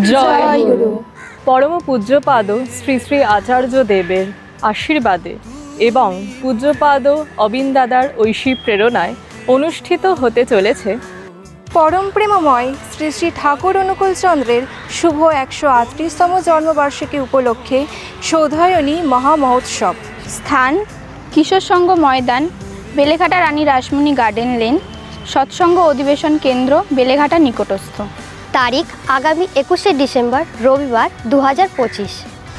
জয় গুরু। পরম পূজ্যপাদ শ্রী শ্রী আচার্য দেবের আশীর্বাদে এবং পূজ্যপাদ অবিন্দাদার ঐশী প্রেরণায় অনুষ্ঠিত হতে চলেছে পরম প্রেমময় শ্রী শ্রী ঠাকুর অনুকূল চন্দ্রের শুভ 138তম জন্মবার্ষিকী উপলক্ষে সৌধায়নী মহামহোৎসব। স্থান কিশোর সংঘ ময়দান, বেলেঘাটা রানী রাসমণি গার্ডেন লেন, সৎসঙ্গ অধিবেশন কেন্দ্র, বেলেঘাটা নিকটস্থ। তারিখ আগামী 21শে ডিসেম্বর রবিবার 2025।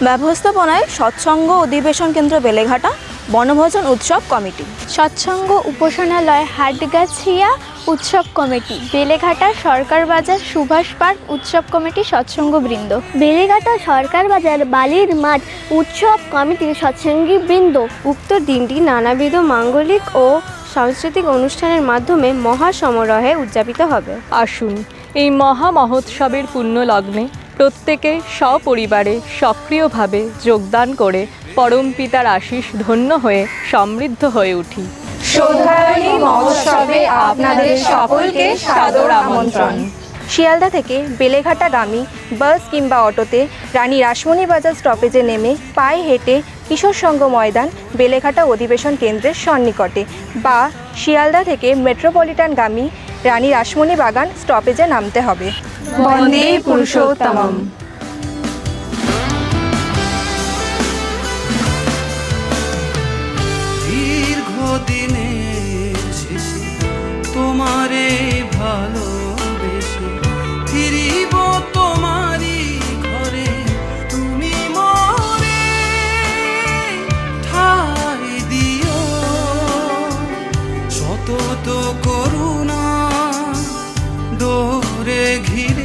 ব্যবস্থাপনায় সৎসঙ্গ অধিবেশন কেন্দ্র বেলেঘাটা, বনভোজন উৎসব কমিটি। সৎসঙ্গ উপাসনালয় হাটগাছিয়া উৎসব কমিটি, বেলেঘাটা সরকার বাজার সুভাষ পার্ক উৎসব কমিটি সৎসঙ্গ বৃন্দ। বেলেঘাটা সরকার বাজার বালির মাঠ উৎসব কমিটির সৎসঙ্গী বৃন্দ। উক্ত দিনটি নানাবিধ মাঙ্গলিক ও সাংস্কৃতিক অনুষ্ঠানের মাধ্যমে মহাসমারোহে উদযাপিত হবে। আসুন এই মহা মহোৎসবের পুণ্য লগ্নে প্রত্যেকে সপরিবারে সক্রিয়ভাবে যোগদান করে পরম পিতার আশীষ ধন্য হয়ে সমৃদ্ধ হয়ে উঠি। সৌধায়নী মহোৎসবে আপনাদের সকলকে সাদর আমন্ত্রণ। শিয়ালদা থেকে বেলেঘাটাগামী বাস কিংবা অটোতে রানী রাসমণি বাজার স্টপেজে নেমে পায়ে হেঁটে কিশোর সংঘ ময়দান, বেলেঘাটা অধিবেশন কেন্দ্রের সন্নিকটে, বা শিয়ালদা থেকে মেট্রোপলিটনগামী রানী রাসমণি বাগান স্টপেজে নামতে হবে। বন্দে পুরুষোত্তমম। দীর্ঘদিনের শেষে তোমারে ভালোবেসে ফিরিব তোমারই ঘরে, তুমি মরে ঠাই দিও সতত করুণা দোরে ঘিরে